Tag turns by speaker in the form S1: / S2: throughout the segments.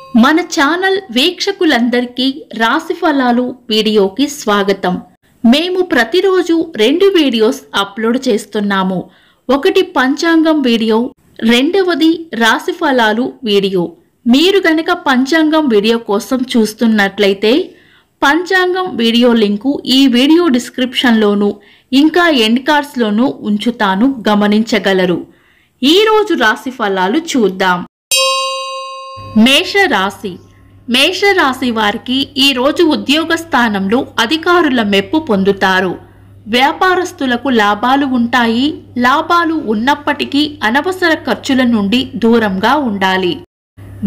S1: మన ఛానల్ వీక్షకులందరికీ రాశి ఫలాలు వీడియోకి స్వాగతం. మేము ప్రతిరోజు 2 వీడియోస్ అప్లోడ్ చేస్తున్నాము. ఒకటి పంచాంగం వీడియో, రెండవది రాశి ఫలాలు వీడియో. మీరు గనక పంచాంగం వీడియో కోసం చూస్తున్నట్లయితే పంచాంగం వీడియో లింకు ఈ వీడియో డిస్క్రిప్షన్లోను ఇంకా ఎండ్ కార్డ్స్లోను ఉంచుతాను, గమనించగలరు. ఈ రోజు రాశి ఫలాలు చూద్దాం. మేషరాశి వారికి ఈ రోజు ఉద్యోగ స్థానంలో అధికారుల మెప్పు పొందుతారు. వ్యాపారస్తులకు లాభాలు ఉంటాయి. లాభాలు ఉన్నప్పటికీ అనవసర ఖర్చుల నుండి దూరంగా ఉండాలి.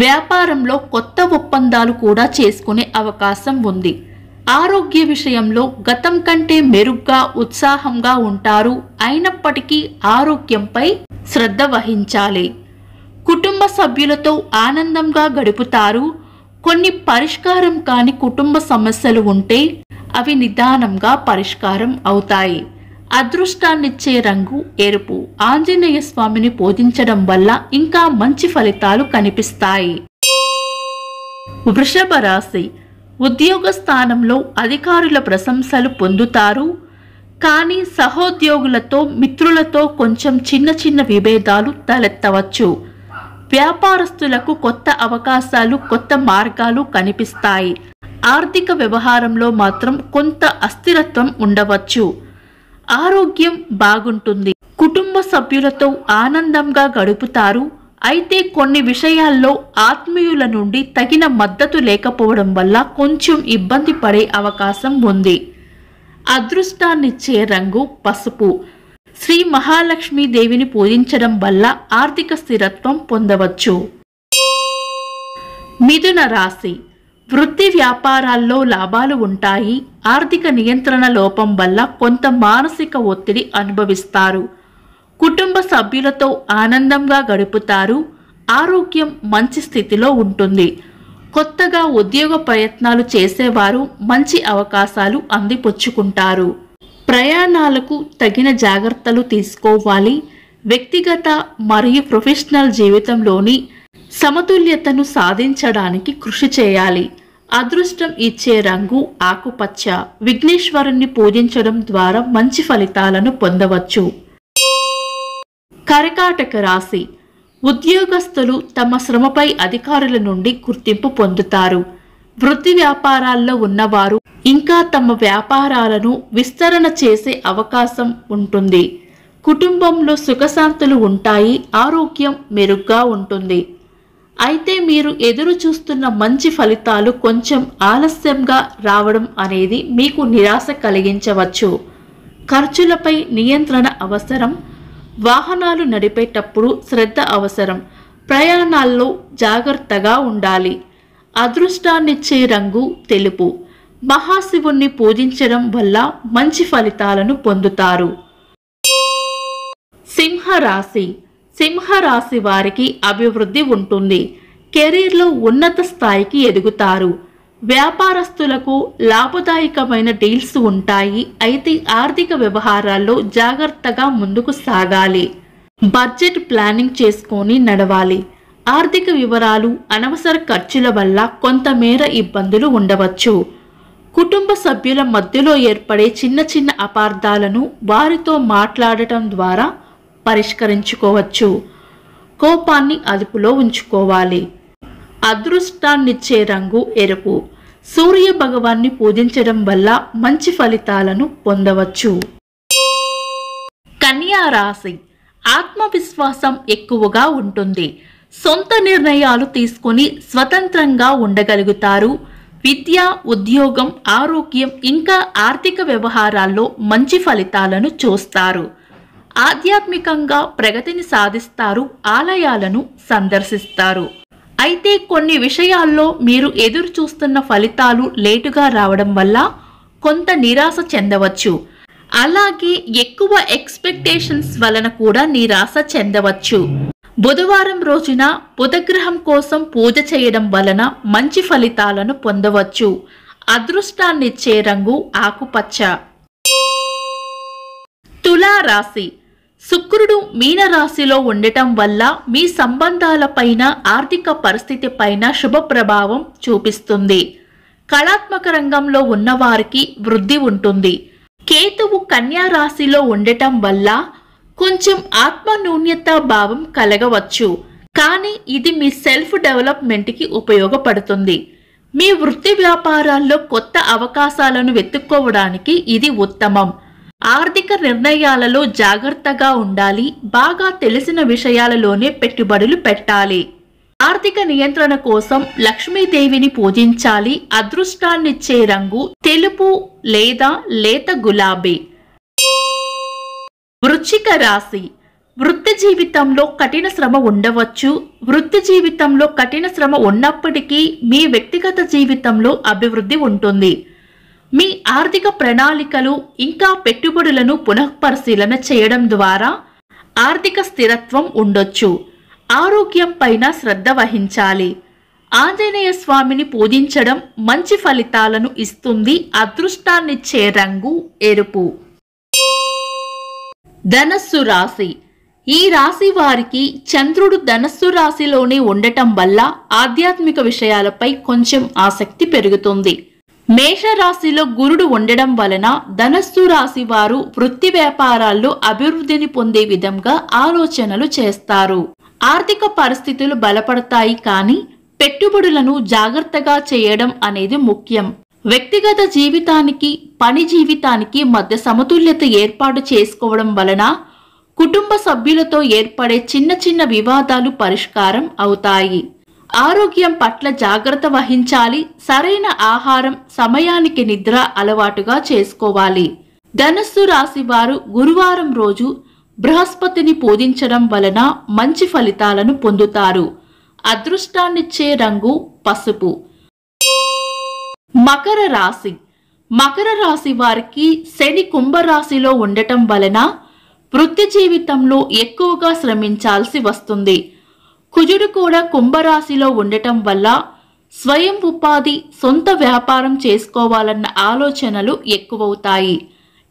S1: వ్యాపారంలో కొత్త ఒప్పందాలు కూడా చేసుకునే అవకాశం ఉంది. ఆరోగ్య విషయంలో గతం కంటే మెరుగ్గా ఉత్సాహంగా ఉంటారు. అయినప్పటికీ ఆరోగ్యంపై శ్రద్ధ వహించాలి. కుటుంబ సభ్యులతో ఆనందంగా గడుపుతారు. కొన్ని పరిష్కారం కాని కుటుంబ సమస్యలు ఉంటే అవి నిదానంగా పరిష్కారం అవుతాయి. అదృష్టాన్నిచ్చే రంగు ఎరుపు. ఆంజనేయ స్వామిని పూజించడం వల్ల ఇంకా మంచి ఫలితాలు కనిపిస్తాయి. వృషభ రాశి ఉద్యోగ స్థానంలో అధికారుల ప్రశంసలు పొందుతారు. కానీ సహోద్యోగులతో మిత్రులతో కొంచెం చిన్న విభేదాలు తలెత్తవచ్చు. వ్యాపారస్తులకు కొత్త అవకాశాలు, కొత్త మార్గాలు కనిపిస్తాయి. ఆర్థిక వ్యవహారంలో మాత్రం కొంత అస్థిరత్వం ఉండవచ్చు. ఆరోగ్యం బాగుంటుంది. కుటుంబ సభ్యులతో ఆనందంగా గడుపుతారు. అయితే కొన్ని విషయాల్లో ఆత్మీయుల నుండి తగిన మద్దతు లేకపోవడం వల్ల కొంచెం ఇబ్బంది పడే అవకాశం ఉంది. అదృష్టాన్నిచ్చే రంగు పసుపు. శ్రీ మహాలక్ష్మీ దేవిని పూజించడం వల్ల ఆర్థిక స్థిరత్వం పొందవచ్చు. మిథున రాశి వృత్తి వ్యాపారాల్లో లాభాలు ఉంటాయి. ఆర్థిక నియంత్రణ లోపం వల్ల కొంత మానసిక ఒత్తిడి అనుభవిస్తారు. కుటుంబ సభ్యులతో ఆనందంగా గడుపుతారు. ఆరోగ్యం మంచి స్థితిలో ఉంటుంది. కొత్తగా ఉద్యోగ ప్రయత్నాలు చేసేవారు మంచి అవకాశాలు అందిపుచ్చుకుంటారు. ప్రయాణాలకు తగిన జాగ్రత్తలు తీసుకోవాలి. వ్యక్తిగత మరియు ప్రొఫెషనల్ జీవితంలోని సమతుల్యతను సాధించడానికి కృషి చేయాలి. అదృష్టం ఇచ్చే రంగు ఆకుపచ్చ. విఘ్నేశ్వరుణ్ణి పూజించడం ద్వారా మంచి ఫలితాలను పొందవచ్చు. కర్కాటక రాశి ఉద్యోగస్తులు తమ శ్రమపై అధికారుల నుండి గుర్తింపు పొందుతారు. వృత్తి వ్యాపారాల్లో ఉన్నవారు ఇంకా తమ వ్యాపారాలను విస్తరణ చేసే అవకాశం ఉంటుంది. కుటుంబంలో సుఖశాంతులు ఉంటాయి. ఆరోగ్యం మెరుగ్గా ఉంటుంది. అయితే మీరు ఎదురు చూస్తున్న మంచి ఫలితాలు కొంచెం ఆలస్యంగా రావడం అనేది మీకు నిరాశ కలిగించవచ్చు. ఖర్చులపై నియంత్రణ అవసరం. వాహనాలు నడిపేటప్పుడు శ్రద్ధ అవసరం. ప్రయాణాల్లో జాగ్రత్తగా ఉండాలి. అదృష్టాన్నిచ్చే రంగు తెలుపు. మహాశివుణ్ణి పూజించడం వల్ల మంచి ఫలితాలను పొందుతారు. సింహరాశి వారికి అభివృద్ధి ఉంటుంది. కెరీర్లో ఉన్నత స్థాయికి ఎదుగుతారు. వ్యాపారస్తులకు లాభదాయకమైన డీల్స్ ఉంటాయి. అయితే ఆర్థిక వ్యవహారాల్లో జాగ్రత్తగా ముందుకు సాగాలి. బడ్జెట్ ప్లానింగ్ చేసుకొని నడవాలి. ఆర్థిక వివరాలు, అనవసర ఖర్చుల వల్ల కొంతమేర ఇబ్బందులు ఉండవచ్చు. కుటుంబ సభ్యుల మధ్యలో ఏర్పడే చిన్న అపార్థాలను వారితో మాట్లాడటం ద్వారా పరిష్కరించుకోవచ్చు. కోపాన్ని అదుపులో ఉంచుకోవాలి. అదృష్టాన్నిచ్చే రంగు ఎరుపు. సూర్య భగవాన్ని పూజించడం వల్ల మంచి ఫలితాలను పొందవచ్చు. కన్యా రాశి ఆత్మవిశ్వాసం ఎక్కువగా ఉంటుంది. సొంత నిర్ణయాలు తీసుకుని స్వతంత్రంగా ఉండగలుగుతారు. విద్య, ఉద్యోగం, ఆరోగ్యం ఇంకా ఆర్థిక వ్యవహారాల్లో మంచి ఫలితాలను చూస్తారు. ఆధ్యాత్మికంగా ప్రగతిని సాధిస్తారు. ఆలయాలను సందర్శిస్తారు. అయితే కొన్ని విషయాల్లో మీరు ఎదురు చూస్తున్న ఫలితాలు లేటుగా రావడం వల్ల కొంత నిరాశ చెందవచ్చు. అలాగే ఎక్కువ ఎక్స్పెక్టేషన్స్ వలన కూడా నిరాశ చెందవచ్చు. బుధవారం రోజున బుధగ్రహం కోసం పూజ చేయడం వలన మంచి ఫలితాలను పొందవచ్చు. అదృష్టాన్నిచ్చే రంగు ఆకుపచ్చ. తులారాశి శుక్రుడు మీన రాశిలో ఉండటం వల్ల మీ సంబంధాలపైన, ఆర్థిక పరిస్థితిపైన శుభ ప్రభావం చూపిస్తుంది. కళాత్మక రంగంలో ఉన్నవారికి వృద్ధి ఉంటుంది. కేతువు కన్యా రాశిలో ఉండటం వల్ల కొంచెం ఆత్మన్యూన్యతా భావం కలగవచ్చు. కానీ ఇది మీ సెల్ఫ్ డెవలప్మెంట్కి ఉపయోగపడుతుంది. మీ వృత్తి వ్యాపారాల్లో కొత్త అవకాశాలను వెతుక్కోవడానికి ఇది ఉత్తమం. ఆర్థిక నిర్ణయాలలో జాగ్రత్తగా ఉండాలి. బాగా తెలిసిన విషయాలలోనే పెట్టుబడులు పెట్టాలి. ఆర్థిక నియంత్రణ కోసం లక్ష్మీదేవిని పూజించాలి. అదృష్టాన్నిచ్చే రంగు తెలుపు లేదా లేత గులాబీ. వృశ్చిక రాశి. వృత్తి జీవితంలో కఠిన శ్రమ ఉండవచ్చు. వృత్తి జీవితంలో కఠిన శ్రమ ఉన్నప్పటికీ మీ వ్యక్తిగత జీవితంలో అభివృద్ధి ఉంటుంది. మీ ఆర్థిక ప్రణాళికలు ఇంకా పెట్టుబడులను పునఃపరిశీలన చేయడం ద్వారా ఆర్థిక స్థిరత్వం ఉండొచ్చు. ఆరోగ్యం పైన శ్రద్ధ వహించాలి. ఆంజనేయ స్వామిని పూజించడం మంచి ఫలితాలను ఇస్తుంది. అదృష్టాన్నిచ్చే రంగు ఎరుపు. ధనస్సు రాశి. ఈ రాశి వారికి చంద్రుడు ధనస్సు రాశిలోనే ఉండటం వల్ల ఆధ్యాత్మిక విషయాలపై కొంచెం ఆసక్తి పెరుగుతుంది. మేషరాశిలో గురుడు ఉండడం వలన ధనస్సు రాశి వారు వృత్తి వ్యాపారాల్లో అభివృద్ధిని పొందే విధంగా ఆలోచనలు చేస్తారు. ఆర్థిక పరిస్థితులు బలపడతాయి, కానీ పెట్టుబడులను జాగ్రత్తగా చేయడం అనేది ముఖ్యం. వ్యక్తిగత జీవితానికి, పని జీవితానికి మధ్య సమతుల్యత ఏర్పాటు చేసుకోవడం వలన కుటుంబ సభ్యులతో ఏర్పడే చిన్న చిన్న వివాదాలు పరిష్కారం అవుతాయి. ఆరోగ్యం పట్ల జాగ్రత్త వహించాలి. సరైన ఆహారం, సమయానికి నిద్ర అలవాటుగా చేసుకోవాలి. ధనస్సు రాశి వారు గురువారం రోజు బృహస్పతిని పూజించడం వలన మంచి ఫలితాలను పొందుతారు. అదృష్టాన్నిచ్చే రంగు పసుపు. మకర రాశి. మకర రాశి వారికి శని కుంభరాశిలో ఉండటం వలన వృత్తి జీవితంలో ఎక్కువగా శ్రమించాల్సి వస్తుంది. కుజుడు కూడా కుంభరాశిలో ఉండటం వల్ల స్వయం ఉపాధి, సొంత వ్యాపారం చేసుకోవాలన్న ఆలోచనలు ఎక్కువవుతాయి.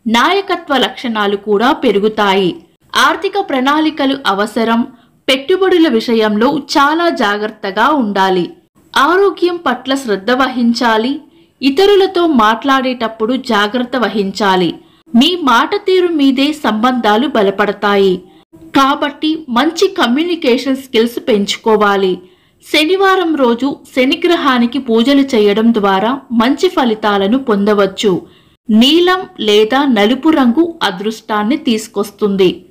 S1: నాయకత్వ లక్షణాలు కూడా పెరుగుతాయి. ఆర్థిక ప్రణాళికలు అవసరం. పెట్టుబడుల విషయంలో చాలా జాగ్రత్తగా ఉండాలి. ఆరోగ్యం పట్ల శ్రద్ధ వహించాలి. ఇతరులతో మాట్లాడేటప్పుడు జాగ్రత్త వహించాలి. మీ మాట తీరు మీదే సంబంధాలు బలపడతాయి. కాబట్టి మంచి కమ్యూనికేషన్ స్కిల్స్ పెంచుకోవాలి. శనివారం రోజు శనిగ్రహానికి పూజలు చేయడం ద్వారా మంచి ఫలితాలను పొందవచ్చు. నీలం లేదా నలుపు రంగు అదృష్టాన్ని తీసుకొస్తుంది.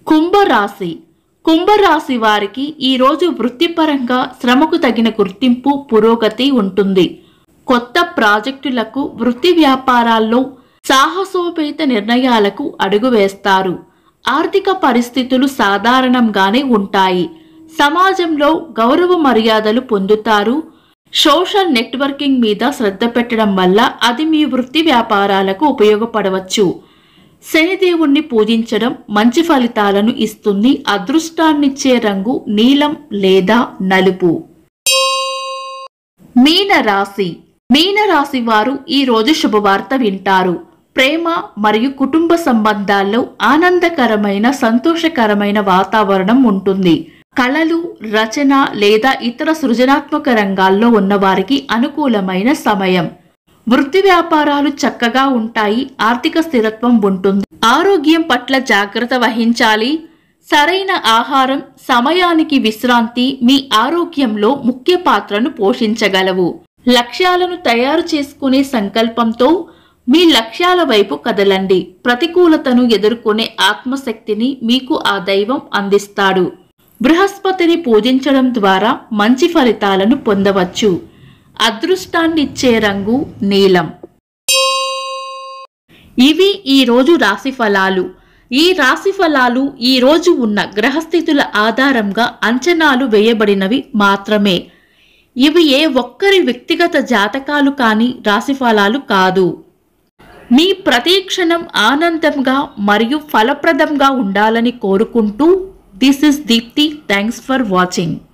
S1: కుంభరాశి. కుంభరాశి వారికి ఈరోజు వృత్తిపరంగా శ్రమకు తగిన గుర్తింపు, పురోగతి ఉంటుంది. కొత్త ప్రాజెక్టులకు, వృత్తి వ్యాపారాల్లో సాహసోపేత నిర్ణయాలకు అడుగు వేస్తారు. ఆర్థిక పరిస్థితులు సాధారణంగానే ఉంటాయి. సమాజంలో గౌరవ మర్యాదలు పొందుతారు. సోషల్ నెట్వర్కింగ్ మీద శ్రద్ధ పెట్టడం వల్ల అది మీ వృత్తి వ్యాపారాలకు ఉపయోగపడవచ్చు. శనిదేవుణ్ణి పూజించడం మంచి ఫలితాలను ఇస్తుంది. అదృష్టాన్నిచ్చే రంగు నీలం లేదా నలుపు. మీనరాశి. మీనరాశి వారు ఈ రోజు శుభవార్త వింటారు. ప్రేమ మరియు కుటుంబ సంబంధాల్లో ఆనందకరమైన, సంతోషకరమైన వాతావరణం ఉంటుంది. కళలు, రచన లేదా ఇతర సృజనాత్మక రంగాల్లో ఉన్నవారికి అనుకూలమైన సమయం. వృత్తి వ్యాపారాలు చక్కగా ఉంటాయి. ఆర్థిక స్థిరత్వం ఉంటుంది. ఆరోగ్యం పట్ల జాగ్రత్త వహించాలి. సరైన ఆహారం, సమయానికి విశ్రాంతి మీ ఆరోగ్యంలో ముఖ్య పాత్రను పోషించగలవు. లక్ష్యాలను తయారు చేసుకునే సంకల్పంతో మీ లక్ష్యాల వైపు కదలండి. ప్రతికూలతను ఎదుర్కొనే ఆత్మశక్తిని మీకు ఆ దైవం అందిస్తాడు. బృహస్పతిని పూజించడం ద్వారా మంచి ఫలితాలను పొందవచ్చు. అదృష్టాన్నిచ్చే రంగు నీలం. ఇవి ఈ రోజు రాశి ఫలాలు. ఈ రాశి ఫలాలు ఈ రోజు ఉన్న గ్రహస్థితుల ఆధారంగా అంచనాలు వేయబడినవి మాత్రమే. ఇవి ఏ ఒక్కరి వ్యక్తిగత జాతకాలు కానీ రాశి ఫలాలు కాదు. మీ ప్రతి క్షణం ఆనందంగా మరియు ఫలప్రదంగా ఉండాలని కోరుకుంటూ, this is Deepti. Thanks for watching.